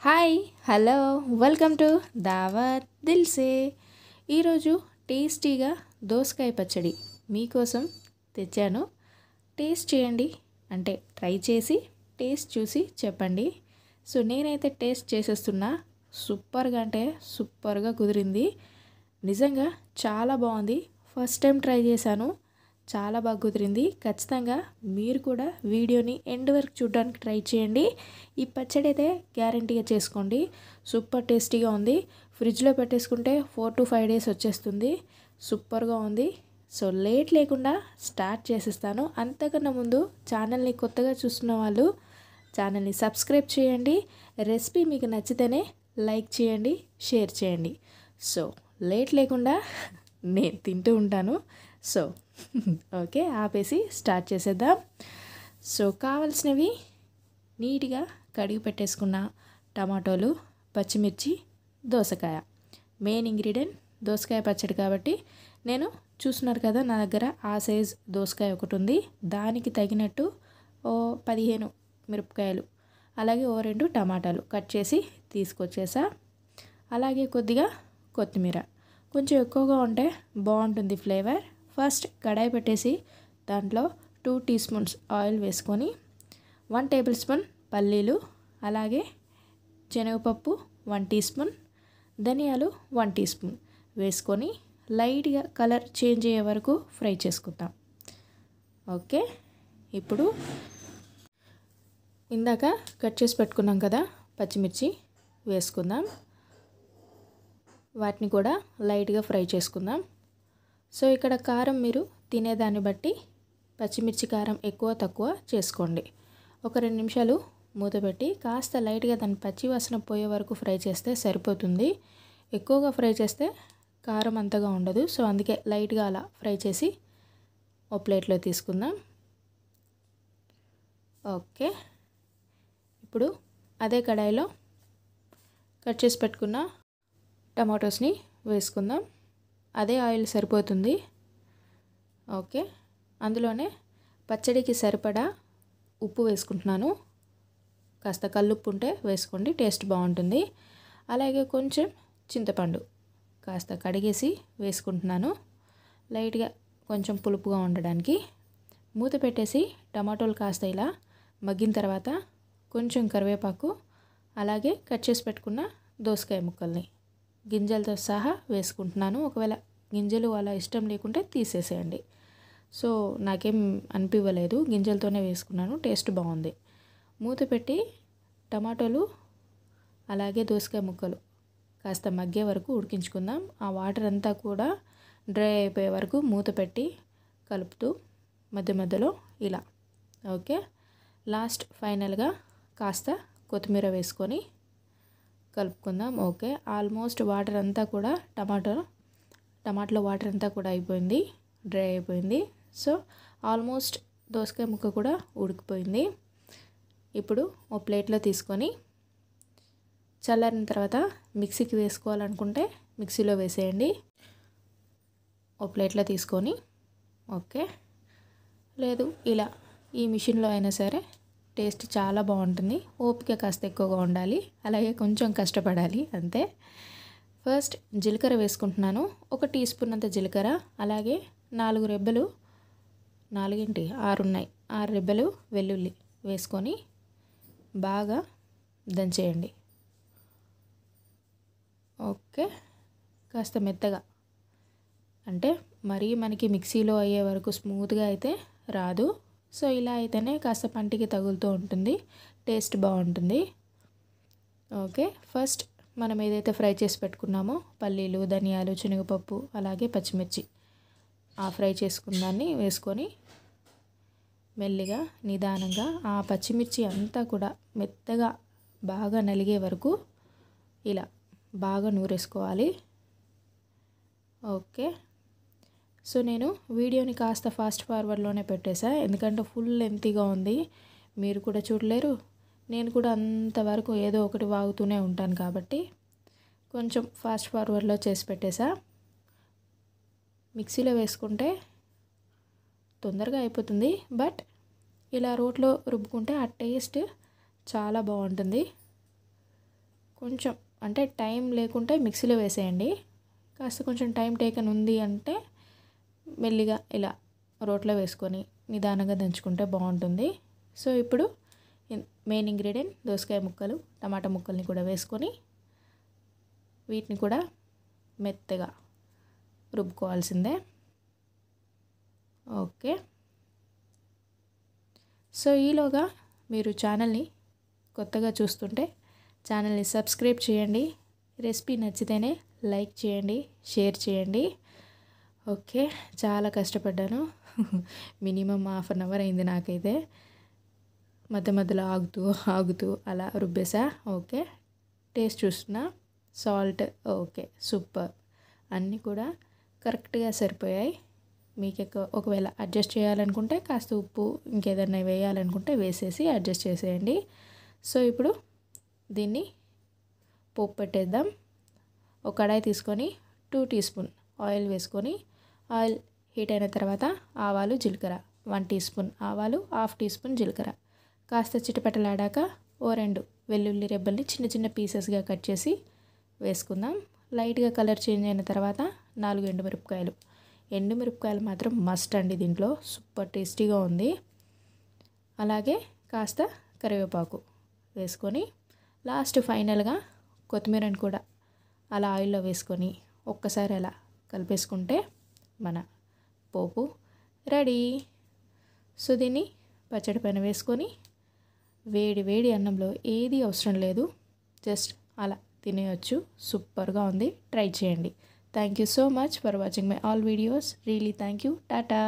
Hi hello welcome to దావత్ దిల్సే. ఈరోజు టేస్టీగా దోసకాయ పచ్చడి మీకోసం తెచ్చాను. టేస్ట్ చేయండి, అంటే ట్రై చేసి టేస్ట్ చూసి చెప్పండి. సో నేనైతే టేస్ట్ చేసేస్తున్నా. సూపర్గా అంటే సూపర్గా కుదిరింది. నిజంగా చాలా బాగుంది. ఫస్ట్ టైం ట్రై చేశాను, చాలా బాగా కుదిరింది. ఖచ్చితంగా మీరు కూడా వీడియోని ఎండ్ వరకు చూడడానికి ట్రై చేయండి. ఈ పచ్చడి అయితే గ్యారంటీగా చేసుకోండి. సూపర్ టేస్టీగా ఉంది. ఫ్రిడ్జ్లో పెట్టేసుకుంటే 4 to 5 days వచ్చేస్తుంది. సూపర్గా ఉంది. సో లేట్ లేకుండా స్టార్ట్ చేసేస్తాను. అంతకన్నా ముందు ఛానల్ని కొత్తగా చూస్తున్న వాళ్ళు ఛానల్ని సబ్స్క్రైబ్ చేయండి. రెసిపీ మీకు నచ్చితేనే లైక్ చేయండి, షేర్ చేయండి. సో లేట్ లేకుండా నేను తింటూ ఉంటాను. సో ఓకే, ఆపేసి స్టార్ట్ చేసేద్దాం. సో కావాల్సినవి నీట్గా కడిగి పెట్టేసుకున్న టమాటోలు, పచ్చిమిర్చి, దోసకాయ. మెయిన్ ఇంగ్రీడియంట్ దోసకాయ పచ్చడి కాబట్టి నేను చూస్తున్నారు కదా, నా దగ్గర ఆ సైజ్ దోసకాయ ఒకటి ఉంది. దానికి తగినట్టు 15 మిరపకాయలు, అలాగే 2 టమాటాలు కట్ చేసి తీసుకొచ్చేసా. అలాగే కొద్దిగా కొత్తిమీర, కొంచెం ఎక్కువగా ఉంటే బాగుంటుంది ఫ్లేవర్. ఫస్ట్ కడాయి పెట్టేసి దాంట్లో 2 teaspoons ఆయిల్ వేసుకొని 1 tablespoon పల్లీలు, అలాగే శనగపప్పు 1 teaspoon, ధనియాలు 1 teaspoon వేసుకొని లైట్గా కలర్ చేంజ్ అయ్యే వరకు ఫ్రై చేసుకుందాం. ఓకే, ఇప్పుడు ఇందాక కట్ చేసి పెట్టుకున్నాం కదా పచ్చిమిర్చి వేసుకుందాం. వాటిని కూడా లైట్గా ఫ్రై చేసుకుందాం. సో ఇక్కడ కారం మీరు తినేదాన్ని బట్టి పచ్చిమిర్చి కారం ఎక్కువ తక్కువ చేసుకోండి. ఒక 2 నిమిషాలు మూత పెట్టి కాస్త లైట్గా దాని పచ్చి వాసన పోయే వరకు ఫ్రై చేస్తే సరిపోతుంది. ఎక్కువగా ఫ్రై చేస్తే కారం అంతగా ఉండదు. సో అందుకే లైట్గా అలా ఫ్రై చేసి ఓ ప్లేట్లో తీసుకుందాం. ఓకే, ఇప్పుడు అదే కడాయిలో కట్ చేసి పెట్టుకున్న టమాటోస్ని వేసుకుందాం. అదే ఆయిల్ సరిపోతుంది. ఓకే, అందులోనే పచ్చడికి సరిపడా ఉప్పు వేసుకుంటున్నాను. కాస్త కల్లుప్పు ఉంటే వేసుకోండి, టేస్ట్ బాగుంటుంది. అలాగే కొంచెం చింతపండు కాస్త కడిగేసి వేసుకుంటున్నాను, లైట్గా కొంచెం పులుపుగా ఉండడానికి. మూత పెట్టేసి టమాటోలు కాస్త ఇలా మగ్గిన తర్వాత కొంచెం కరివేపాకు, అలాగే కట్ చేసి పెట్టుకున్న దోసకాయ ముక్కల్ని గింజలతో సహా వేసుకుంటున్నాను. ఒకవేళ గింజలు అలా ఇష్టం లేకుంటే తీసేసేయండి. సో నాకేం అనిపించలేదు, గింజలతోనే వేసుకున్నాను, టేస్ట్ బాగుంది. మూత పెట్టి టమాటోలు అలాగే దోసకాయ ముక్కలు కాస్త మగ్గే వరకు ఉడికించుకుందాం. ఆ వాటర్ అంతా కూడా డ్రై అయిపోయే వరకు మూత పెట్టి కలుపుతూ మధ్య మధ్యలో ఇలా. ఓకే, లాస్ట్ ఫైనల్గా కాస్త కొత్తిమీర వేసుకొని కలుపుకుందాం. ఓకే, ఆల్మోస్ట్ వాటర్ అంతా కూడా టమాటాలో వాటర్ అంతా కూడా అయిపోయింది, డ్రై అయిపోయింది. సో ఆల్మోస్ట్ దోసకాయ ముక్క కూడా ఉడికిపోయింది. ఇప్పుడు ఓ ప్లేట్లో తీసుకొని చల్లారిన తర్వాత మిక్సీకి వేసుకోవాలనుకుంటే మిక్సీలో వేసేయండి. ఓ ప్లేట్లో తీసుకొని, ఓకే, లేదు ఇలా ఈ మిషన్లో అయినా సరే టేస్ట్ చాలా బాగుంటుంది. ఓపిక కాస్త ఎక్కువగా ఉండాలి, అలాగే కొంచెం కష్టపడాలి అంతే. ఫస్ట్ జీలకర్ర వేసుకుంటున్నాను. 1 teaspoon అంత జీలకర్ర, అలాగే 4 రెబ్బలు, 6 ఉన్నాయి, 6 రెబ్బలు వెల్లుల్లి వేసుకొని బాగా దంచేయండి. ఓకే, కాస్త మెత్తగా, అంటే మరీ మనకి మిక్సీలో అయ్యే వరకు స్మూత్గా అయితే రాదు. సో ఇలా అయితేనే కాస్త పంటికి తగులుతూ ఉంటుంది, టేస్ట్ బాగుంటుంది. ఓకే, ఫస్ట్ మనం ఏదైతే ఫ్రై చేసి పెట్టుకున్నామో పల్లీలు, ధనియాలు, శనగపప్పు, అలాగే పచ్చిమిర్చి, ఆ ఫ్రై చేసుకున్న దాన్ని వేసుకొని మెల్లిగా నిదానంగా ఆ పచ్చిమిర్చి అంతా కూడా మెత్తగా బాగా నలిగే వరకు ఇలా బాగా నూరేసుకోవాలి. ఓకే, సో నేను వీడియోని కాస్త ఫాస్ట్ ఫార్వర్డ్లోనే పెట్టేసా, ఎందుకంటే ఫుల్ లెంతీగా ఉంది. మీరు కూడా చూడలేరు, నేను కూడా అంతవరకు ఏదో ఒకటి వాగుతూనే ఉంటాను కాబట్టి కొంచెం ఫాస్ట్ ఫార్వర్డ్లో చేసి పెట్టేసా. మిక్సీలో వేసుకుంటే తొందరగా అయిపోతుంది, బట్ ఇలా రోట్లో రుబ్బుకుంటే ఆ టేస్ట్ చాలా బాగుంటుంది. కొంచెం అంటే టైం లేకుంటే మిక్సీలో వేసేయండి. కాస్త కొంచెం టైం టేకన్ ఉంది అంటే మెల్లిగా ఇలా రోట్లో వేసుకొని నిదానంగా దంచుకుంటే బాగుంటుంది. సో ఇప్పుడు మెయిన్ ఇంగ్రీడియంట్ దోసకాయ ముక్కలు, టమాటా ముక్కల్ని కూడా వేసుకొని వీటిని కూడా మెత్తగా రుబ్బుకోవాల్సిందే. ఓకే. సో ఈలోగా మీరు ఛానల్ని కొత్తగా చూస్తుంటే ఛానల్ని సబ్స్క్రైబ్ చేయండి. రెసిపీ నచ్చితేనే లైక్ చేయండి, షేర్ చేయండి. ఓకే, చాలా కష్టపడ్డాను. మినిమం హాఫ్ అన్ అవర్ అయింది నాకైతే. మధ్య మధ్యలో ఆగుతూ అలా రుబ్బేసా. ఓకే, టేస్ట్ చూస్తున్నా. Salt okay, super. అన్నీ కూడా కరెక్ట్గా సరిపోయాయి. మీకు ఒకవేళ అడ్జస్ట్ చేయాలనుకుంటే కాస్త ఉప్పు ఇంకేదన్నా వేయాలనుకుంటే వేసేసి అడ్జస్ట్ చేసేయండి. సో ఇప్పుడు దీన్ని పోపు పెట్టేద్దాం. ఒక కడాయి తీసుకొని 2 టీ స్పూన్ ఆయిల్ వేసుకొని, ఆయిల్ హీట్ అయిన తర్వాత ఆవాలు, జీలకర్ర 1 టీ స్పూన్ ఆవాలు, హాఫ్ టీ స్పూన్ జీలకర్ర కాస్త చిటపటలాడాక ఓ 2 వెల్లుల్లి రెబ్బల్ని చిన్న చిన్న పీసెస్గా కట్ చేసి వేసుకుందాం. లైట్గా కలర్ చేంజ్ అయిన తర్వాత 4 ఎండుమిరపకాయలు మాత్రం మస్ట్ అండి, దీంట్లో సూపర్ టేస్టీగా ఉంది. అలాగే కాస్త కరివేపాకు వేసుకొని లాస్ట్ ఫైనల్గా కొత్తిమీరని కూడా అలా ఆయిల్లో వేసుకొని ఒక్కసారి అలా కలిపేసుకుంటే మన పోపు రెడీ. సో దీన్ని పచ్చడి పైన వేసుకొని వేడి వేడి అన్నంలో ఏది అవసరం లేదు, జస్ట్ అలా తినేయచ్చు. సూపర్గా ఉంది, ట్రై చేయండి. Thank you so much for watching my all videos. Really thank you. Tata.